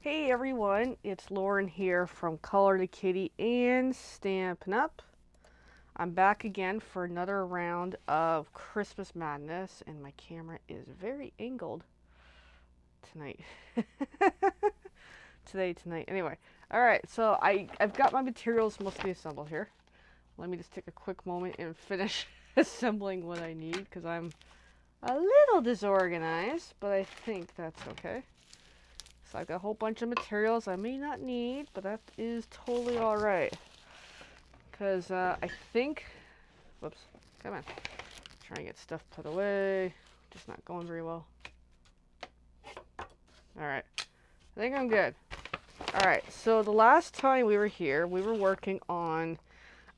Hey everyone, it's Lauren here from Color the Kitty and Stampin' Up. I'm back again for another round of Christmas Madness, and my camera is very angled tonight. Tonight. Anyway, alright, so I've got my materials mostly assembled here. Let me just take a quick moment and finish assembling what I need, because I'm a little disorganized, but I think that's okay. So I've got a whole bunch of materials I may not need, but that is totally alright. Because I think, whoops, come on. Trying to get stuff put away. Just not going very well. Alright, I think I'm good. Alright, so the last time we were here, we were working on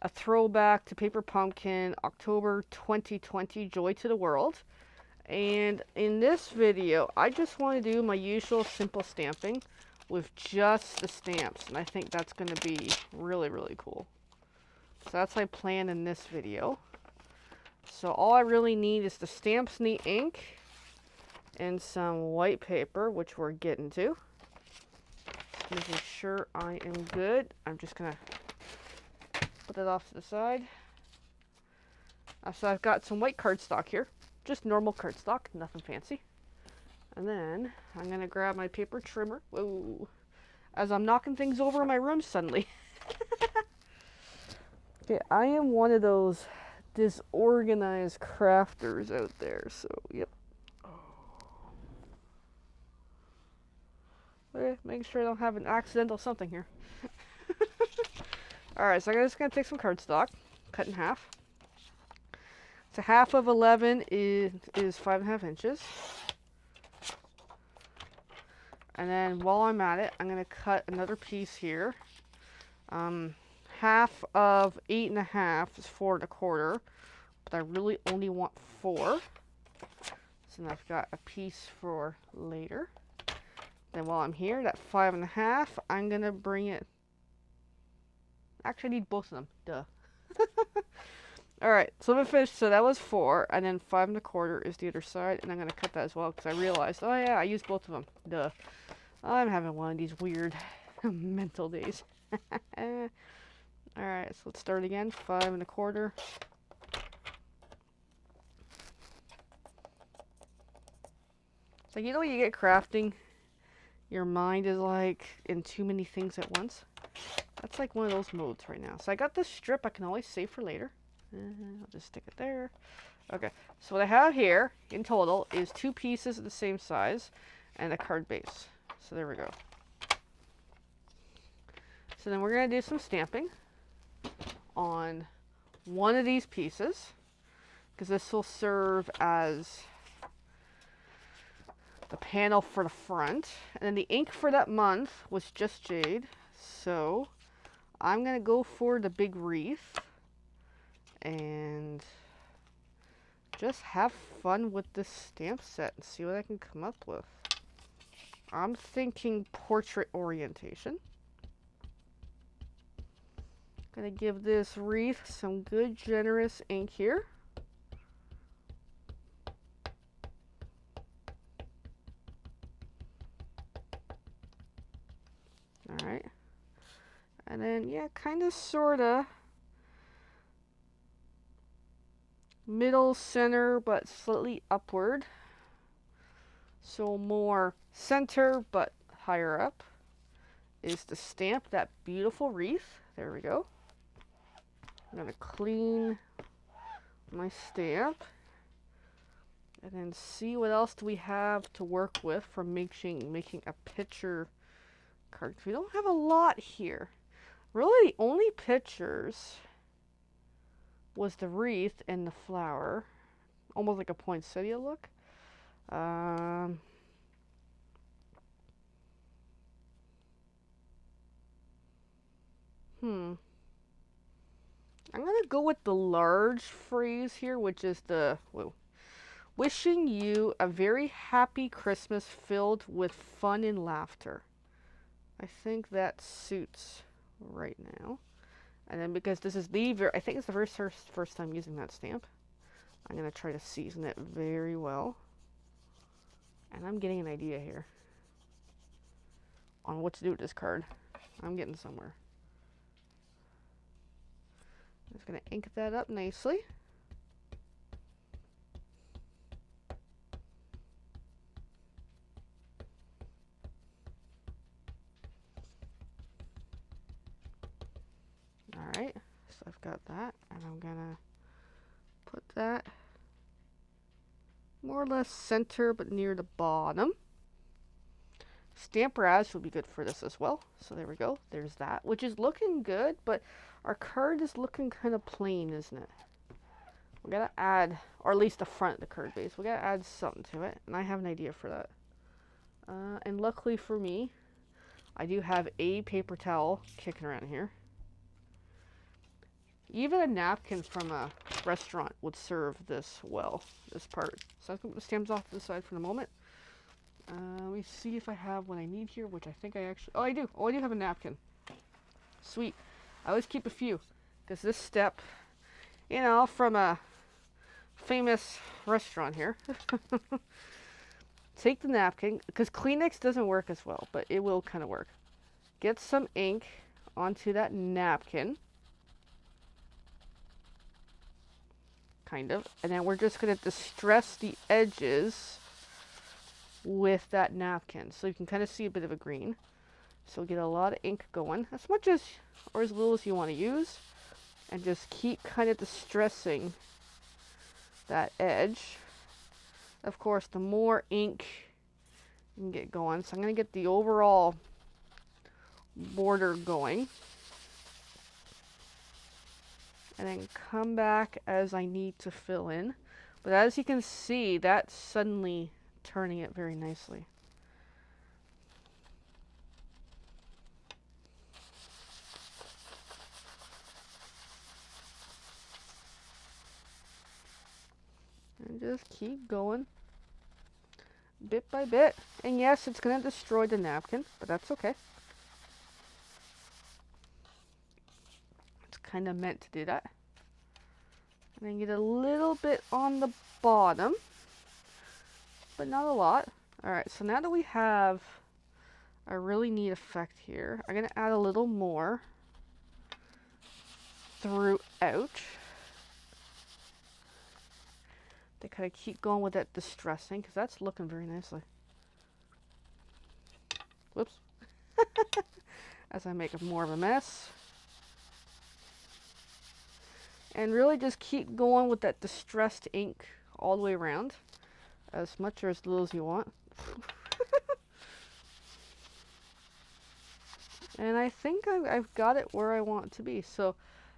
a throwback to Paper Pumpkin October 2020 Joy to the World. And in this video, I just want to do my usual simple stamping with just the stamps. And I think that's going to be really, really cool. So that's my plan in this video. So all I really need is the stamps and the ink and some white paper, which we're getting to. Just making sure I am good. I'm just going to put it off to the side. So I've got some white cardstock here. Just normal cardstock, nothing fancy. And then I'm going to grab my paper trimmer. Whoa. As I'm knocking things over in my room suddenly. Okay, I am one of those disorganized crafters out there. So, yep. Okay, making sure I don't have an accidental something here. Alright, so I'm just going to take some cardstock, cut in half. So half of 11 is 5.5 inches. And then while I'm at it, I'm going to cut another piece here. Half of 8.5 is 4.25, but I really only want 4. So then I've got a piece for later. Then while I'm here, that 5.5, I'm going to bring it. Actually, I need both of them. Duh. Alright, so I'm finished. So that was 4, and then 5.25 is the other side, and I'm going to cut that as well, because I realized, oh yeah, I used both of them. Duh. I'm having one of these weird mental days. Alright, so let's start again. 5.25. So you know when you get crafting, your mind is like in too many things at once? That's like one of those modes right now. So I got this strip I can always save for later. I'll just stick it there. Okay, so what I have here in total is 2 pieces of the same size and a card base. So there we go. So then we're going to do some stamping on one of these pieces, because this will serve as the panel for the front. And then the ink for that month was just jade. So I'm going to go for the big wreath and just have fun with this stamp set and see what I can come up with. I'm thinking portrait orientation. Gonna give this wreath some good generous ink here. Alright. And then, yeah, kind of, sort of middle center, but slightly upward. So more center, but higher up is to stamp that beautiful wreath. There we go. I'm going to clean my stamp and then see what else do we have to work with for making a picture card. We don't have a lot here. Really, the only pictures was the wreath and the flower. Almost like a poinsettia look. I'm going to go with the large phrase here, which is the, wishing you a very happy Christmas filled with fun and laughter. I think that suits right now. And then because this is I think it's the first time using that stamp, I'm going to try to season it very well. And I'm getting an idea here. on what to do with this card. I'm getting somewhere. I'm just going to ink that up nicely. Alright, so I've got that, and I'm going to put that more or less center, but near the bottom. Stamp Raz would be good for this as well. So there we go. There's that, which is looking good, but our card is looking kind of plain, isn't it? We gotta add, or at least the front of the card base. We gotta add something to it, and I have an idea for that. And luckily for me, I do have a paper towel kicking around here. Even a napkin from a restaurant would serve this well, this part. So I'm gonna put the stamps off to the side for the moment. Let me see if I have what I need here, which I think I actually... Oh, I do. Oh, I do have a napkin. Sweet. I always keep a few, because this step, you know, from a famous restaurant here. Take the napkin, because Kleenex doesn't work as well, but it will kind of work. Get some ink onto that napkin. Kind of. And then we're just going to distress the edges with that napkin. So you can kind of see a bit of a green. So get a lot of ink going. As much as, or as little as you want to use. And just keep kind of distressing that edge. Of course, the more ink you can get going. So I'm going to get the overall border going. And then come back as I need to fill in. But as you can see, that's suddenly turning it very nicely. And just keep going bit by bit. And yes, it's going to destroy the napkin, but that's okay. It's kind of meant to do that. And then get a little bit on the bottom, but not a lot. Alright, so now that we have a really neat effect here, I'm going to add a little more throughout. They kind of keep going with that distressing, because that's looking very nicely. Whoops. As I make more of a mess. And really just keep going with that distressed ink all the way around. As much or as little as you want. And I think I've got it where I want it to be. So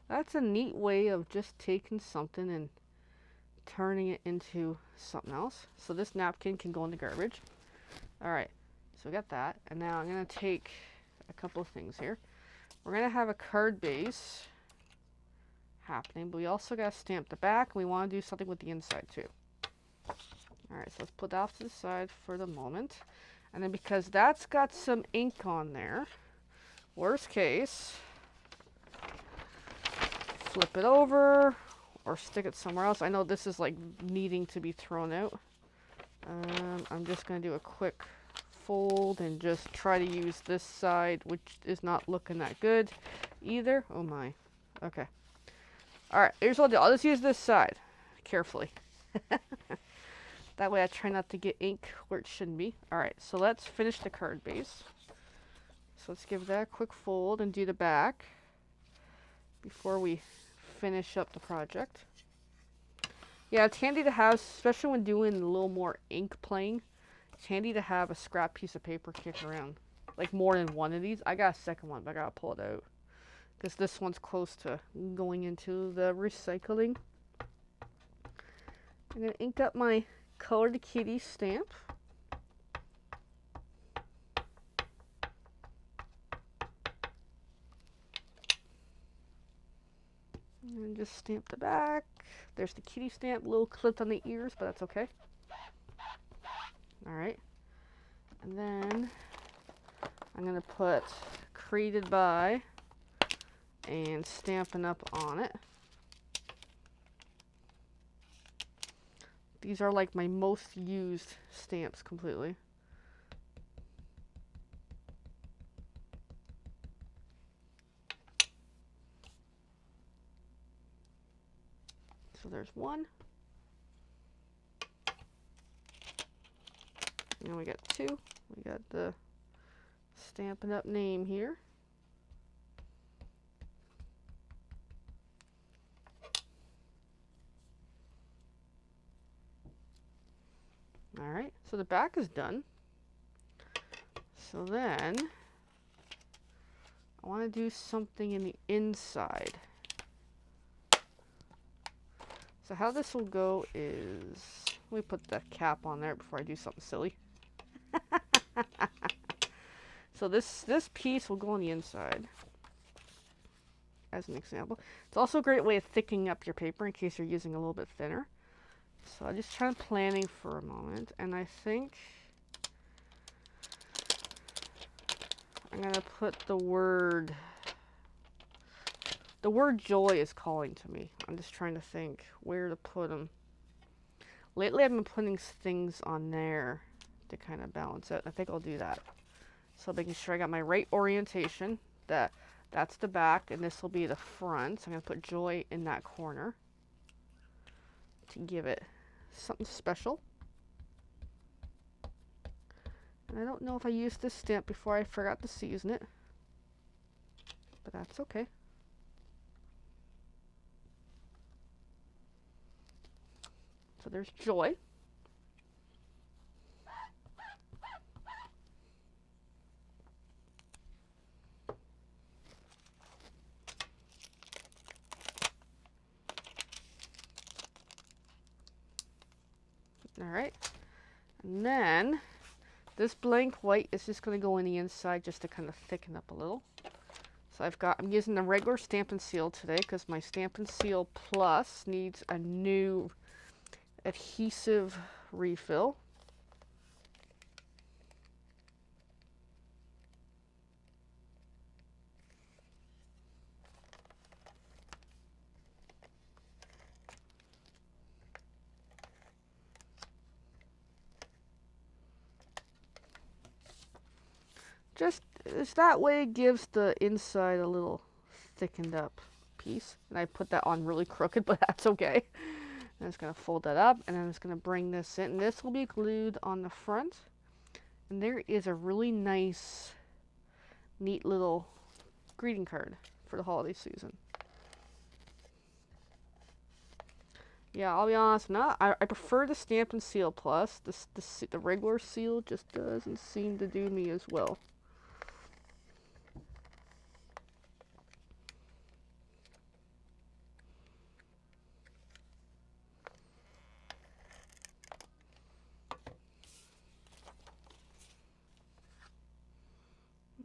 that's a neat way of just taking something and turning it into something else. So this napkin can go in the garbage. Alright, so we got that. And now I'm going to take a couple of things here. We're going to have a card base happening, but we also got to stamp the back. We want to do something with the inside too. Alright, so let's put that off to the side for the moment. And then because that's got some ink on there, worst case, flip it over or stick it somewhere else. I know this is like needing to be thrown out. I'm just going to do a quick fold and just try to use this side, which is not looking that good either. Oh my. Okay. Alright, here's what I'll do. I'll just use this side carefully. That way I try not to get ink where it shouldn't be. Alright, so let's finish the card base. So let's give that a quick fold and do the back before we finish up the project. Yeah, it's handy to have, especially when doing a little more ink playing. It's handy to have a scrap piece of paper kicking around. Like more than one of these. I got a second one, but I gotta pull it out. Because this one's close to going into the recycling. I'm gonna ink up my Colored Kitty stamp. And just stamp the back. There's the kitty stamp, a little clipped on the ears, but that's okay. Alright. And then I'm going to put Created By and Stampin' Up on it. These are like my most used stamps completely. So there's one. And we got two. We got the Stampin' Up name here. Alright, so the back is done. So then, I want to do something in the inside. So how this will go is, let me put the cap on there before I do something silly. So this piece will go on the inside, as an example. It's also a great way of thickening up your paper in case you're using a little bit thinner. So I'm just trying planning for a moment, and I think I'm gonna put the word joy is calling to me. I'm just trying to think where to put them. Lately I've been putting things on there to kind of balance it. I think I'll do that. So making sure I got my right orientation. That's the back, and this will be the front. So I'm gonna put joy in that corner to give it something special. And I don't know if I used this stamp before. I forgot to season it, but that's okay. So there's joy. All right, and then this blank white is just going to go in the inside just to kind of thicken up a little. So I'm using the regular Stampin' Seal today because my Stampin' Seal Plus needs a new adhesive refill. Just that way it gives the inside a little thickened up piece. And I put that on really crooked, but that's okay. I'm just going to fold that up, and I'm just going to bring this in. This will be glued on the front. And there is a really nice, neat little greeting card for the holiday season. Yeah, I'll be honest, I prefer the Stampin' Seal Plus. The regular seal just doesn't seem to do me as well.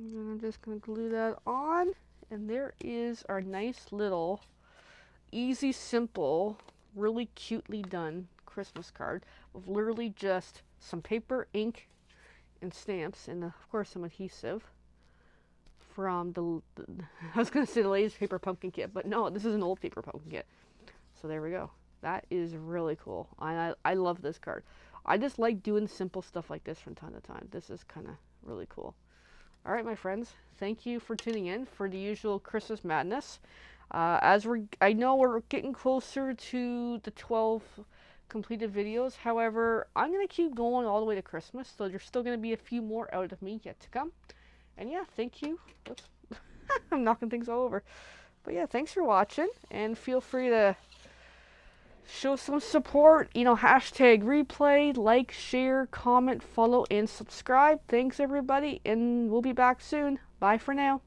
And I'm just going to glue that on. And there is our nice little, easy, simple, really cutely done Christmas card of literally just some paper, ink, and stamps, and of course some adhesive from I was going to say the latest paper pumpkin kit, but no, this is an old paper pumpkin kit. So there we go. That is really cool. I love this card. I just like doing simple stuff like this from time to time. This is kind of really cool. All right, my friends, thank you for tuning in for the usual Christmas madness. I know we're getting closer to the 12 completed videos. However, I'm going to keep going all the way to Christmas, so there's still going to be a few more out of me yet to come. And yeah, thank you. Oops. I'm knocking things all over. But yeah, thanks for watching, and feel free to show some support. You know, hashtag replay, like, share, comment, follow, and subscribe. Thanks, everybody, and we'll be back soon. Bye for now.